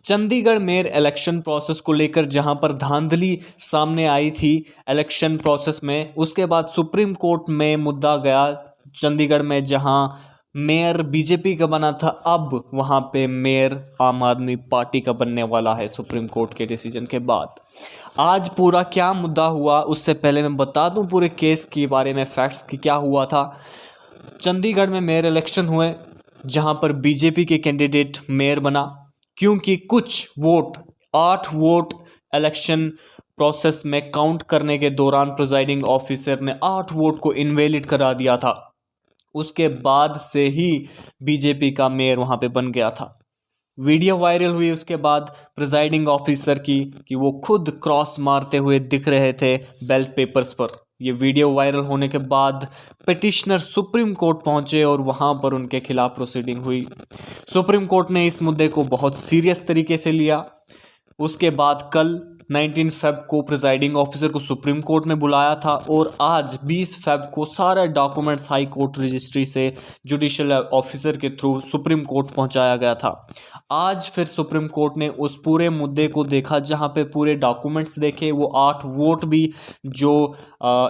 Chandigarh mayor election process को लेकर जहां पर धांधली सामने आई थी इलेक्शन प्रोसेस में, उसके बाद सुप्रीम कोर्ट में मुद्दा गया चंडीगढ़ में, जहां मेयर बीजेपी का बना था, अब वहां पे मेयर आम आदमी पार्टी का बनने वाला है सुप्रीम कोर्ट के डिसीजन के बाद। आज पूरा क्या मुद्दा हुआ उससे पहले मैं बता दूं पूरे केस के बारे में, फैक्ट्स की क्या हुआ था। चंडीगढ़ में मेयर इलेक्शन हुए जहां पर बीजेपी के कैंडिडेट मेयर बना, क्योंकि कुछ वोट 8 वोट इलेक्शन प्रोसेस में काउंट करने के दौरान प्रिजाइडिंग ऑफिसर ने 8 वोट को इनवैलिड करा दिया था। उसके बाद से ही बीजेपी का मेयर वहां पे बन गया था। वीडियो वायरल हुई उसके बाद प्रिजाइडिंग ऑफिसर की कि वो खुद क्रॉस मारते हुए दिख रहे थे बैलेट पेपर्स पर। ये वीडियो वायरल होने के बाद पिटिशनर सुप्रीम कोर्ट पहुंचे और वहां पर उनके खिलाफ प्रोसीडिंग हुई। सुप्रीम कोर्ट ने इस मुद्दे को बहुत सीरियस तरीके से लिया। उसके बाद कल 19 फेब को प्रिजाइडिंग ऑफिसर को सुप्रीम कोर्ट में बुलाया था और आज 20 फेब को सारे डॉक्यूमेंट्स हाई कोर्ट रजिस्ट्री से जुडिशियल ऑफिसर के थ्रू सुप्रीम कोर्ट पहुंचाया गया था। आज फिर सुप्रीम कोर्ट ने उस पूरे मुद्दे को देखा, जहां पे पूरे डॉक्यूमेंट्स देखे। वो 8 वोट भी जो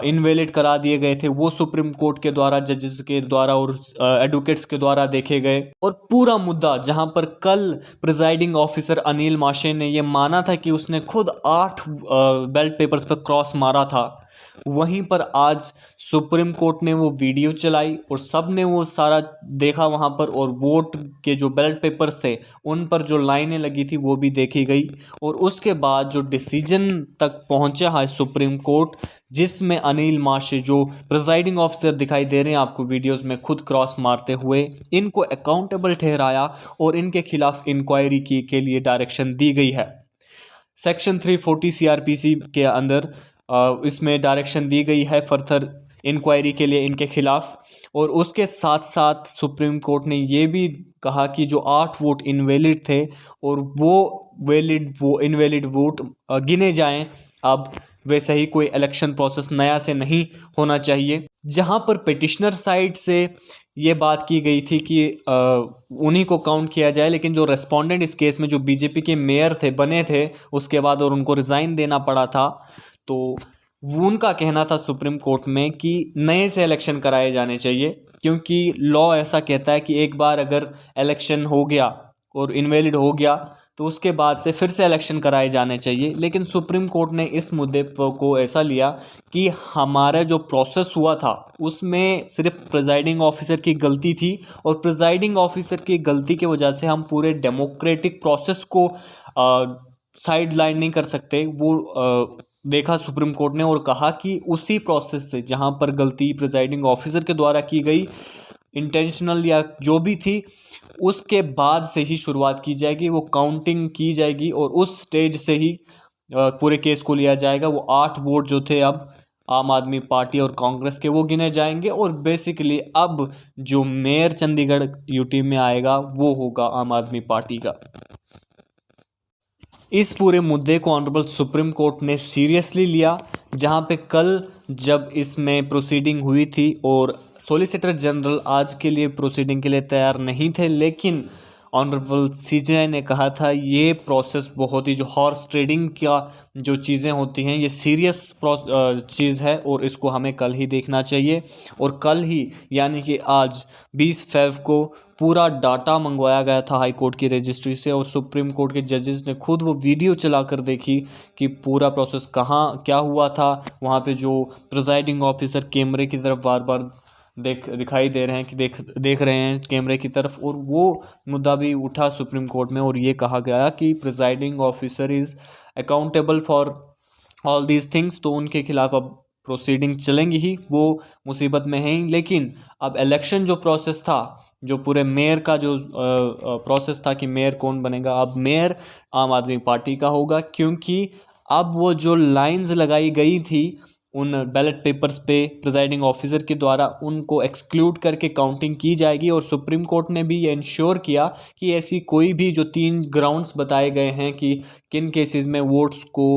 इनवैलिड करा दिए गए थे वो सुप्रीम कोर्ट के द्वारा, जजेस के द्वारा और एडवोकेट्स के द्वारा देखे गए। और पूरा मुद्दा जहां पर कल प्रिजाइडिंग ऑफिसर अनिल माशे ने यह माना था कि उसने खुद 8 बैलेट पेपर्स पर क्रॉस मारा था, वहीं पर आज सुप्रीम कोर्ट ने वो वीडियो चलाई और सब ने वो सारा देखा वहां पर, और वोट के जो बैलेट पेपर्स थे उन पर जो लाइनें लगी थी वो भी देखी गई। और उसके बाद जो डिसीजन तक पहुंचा है सुप्रीम कोर्ट, जिसमें अनिल माशे जो प्रिजाइडिंग ऑफिसर दिखाई दे रहे हैं आपको वीडियोस में खुद क्रॉस मारते हुए, इनको अकाउंटेबल ठहराया और इनके खिलाफ इंक्वायरी के लिए डायरेक्शन दी गई है। सेक्शन 340 सीआरपीसी के अंदर इसमें डायरेक्शन दी गई है फर्दर इंक्वायरी के लिए इनके खिलाफ। और उसके साथ साथ सुप्रीम कोर्ट ने ये भी कहा कि जो 8 वोट इनवैलिड थे और वो इनवैलिड वोट गिने जाएं, अब वैसे ही कोई इलेक्शन प्रोसेस नया से नहीं होना चाहिए। जहां पर पिटिशनर साइड से ये बात की गई थी कि उन्हीं को काउंट किया जाए, लेकिन जो रेस्पोंडेंट इस केस में जो बीजेपी के मेयर थे बने थे उसके बाद और उनको रिज़ाइन देना पड़ा था, तो उनका कहना था सुप्रीम कोर्ट में कि नए से इलेक्शन कराए जाने चाहिए, क्योंकि लॉ ऐसा कहता है कि एक बार अगर इलेक्शन हो गया और इनवैलिड हो गया तो उसके बाद से फिर से इलेक्शन कराए जाने चाहिए। लेकिन सुप्रीम कोर्ट ने इस मुद्दे को ऐसा लिया कि हमारा जो प्रोसेस हुआ था उसमें सिर्फ प्रिजाइडिंग ऑफिसर की गलती थी, और प्रिजाइडिंग ऑफिसर की गलती की वजह से हम पूरे डेमोक्रेटिक प्रोसेस को साइड लाइन नहीं कर सकते। वो देखा सुप्रीम कोर्ट ने और कहा कि उसी प्रोसेस से जहां पर गलती प्रिजाइडिंग ऑफिसर के द्वारा की गई, इंटेंशनल या जो भी थी, उसके बाद से ही शुरुआत की जाएगी, वो काउंटिंग की जाएगी और उस स्टेज से ही पूरे केस को लिया जाएगा। वो 8 वोट जो थे अब आम आदमी पार्टी और कांग्रेस के वो गिने जाएंगे, और बेसिकली अब जो मेयर चंडीगढ़ यूटी में आएगा वो होगा आम आदमी पार्टी का। इस पूरे मुद्दे को ऑनरेबल सुप्रीम कोर्ट ने सीरियसली लिया, जहां पे कल जब इसमें प्रोसीडिंग हुई थी और सॉलिसिटर जनरल आज के लिए प्रोसीडिंग के लिए तैयार नहीं थे, लेकिन ऑनरेबल सीजेआई ने कहा था ये प्रोसेस बहुत ही, जो हॉर्स ट्रेडिंग का जो चीज़ें होती हैं ये सीरियस चीज़ है और इसको हमें कल ही देखना चाहिए। और कल ही यानी कि आज 20 फेब को पूरा डाटा मंगवाया गया था हाई कोर्ट की रजिस्ट्री से, और सुप्रीम कोर्ट के जजेस ने खुद वो वीडियो चलाकर देखी कि पूरा प्रोसेस कहाँ क्या हुआ था। वहाँ पे जो प्रिजाइडिंग ऑफिसर कैमरे की तरफ बार बार दिखाई दे रहे हैं कि देख रहे हैं कैमरे की तरफ, और वो मुद्दा भी उठा सुप्रीम कोर्ट में और ये कहा गया कि presiding officer is accountable for all these things. तो उनके खिलाफ अब प्रोसीडिंग चलेंगी ही, वो मुसीबत में हैं ही। लेकिन अब इलेक्शन जो प्रोसेस था, जो पूरे मेयर का जो प्रोसेस था कि मेयर कौन बनेगा, अब मेयर आम आदमी पार्टी का होगा, क्योंकि अब वो जो लाइंस लगाई गई थी उन बैलेट पेपर्स पे प्रिजाइडिंग ऑफिसर के द्वारा, उनको एक्सक्लूड करके काउंटिंग की जाएगी। और सुप्रीम कोर्ट ने भी ये इंश्योर किया कि ऐसी कोई भी जो 3 ग्राउंड्स बताए गए हैं कि किन केसेस में वोट्स को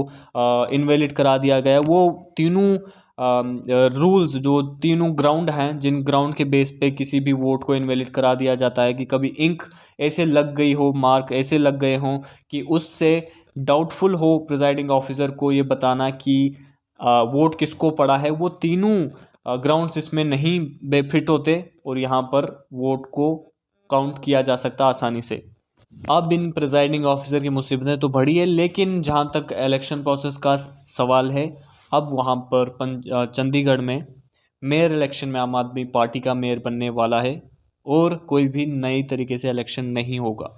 इनवैलिड करा दिया गया, वो तीनों रूल्स, जो तीनों ग्राउंड हैं जिन ग्राउंड के बेस पे किसी भी वोट को इनवैलिड करा दिया जाता है, कि कभी इंक ऐसे लग गई हो, मार्क ऐसे लग गए हों कि उससे डाउटफुल हो प्रिजाइडिंग ऑफिसर को ये बताना कि वोट किसको पड़ा है, वो तीनों ग्राउंड्स इसमें नहीं बेफिट होते और यहाँ पर वोट को काउंट किया जा सकता आसानी से। अब इन प्रिजाइडिंग ऑफिसर की मुसीबतें तो बढ़ी है, लेकिन जहाँ तक इलेक्शन प्रोसेस का सवाल है, अब वहाँ पर चंडीगढ़ में मेयर इलेक्शन में आम आदमी पार्टी का मेयर बनने वाला है और कोई भी नई तरीके से इलेक्शन नहीं होगा।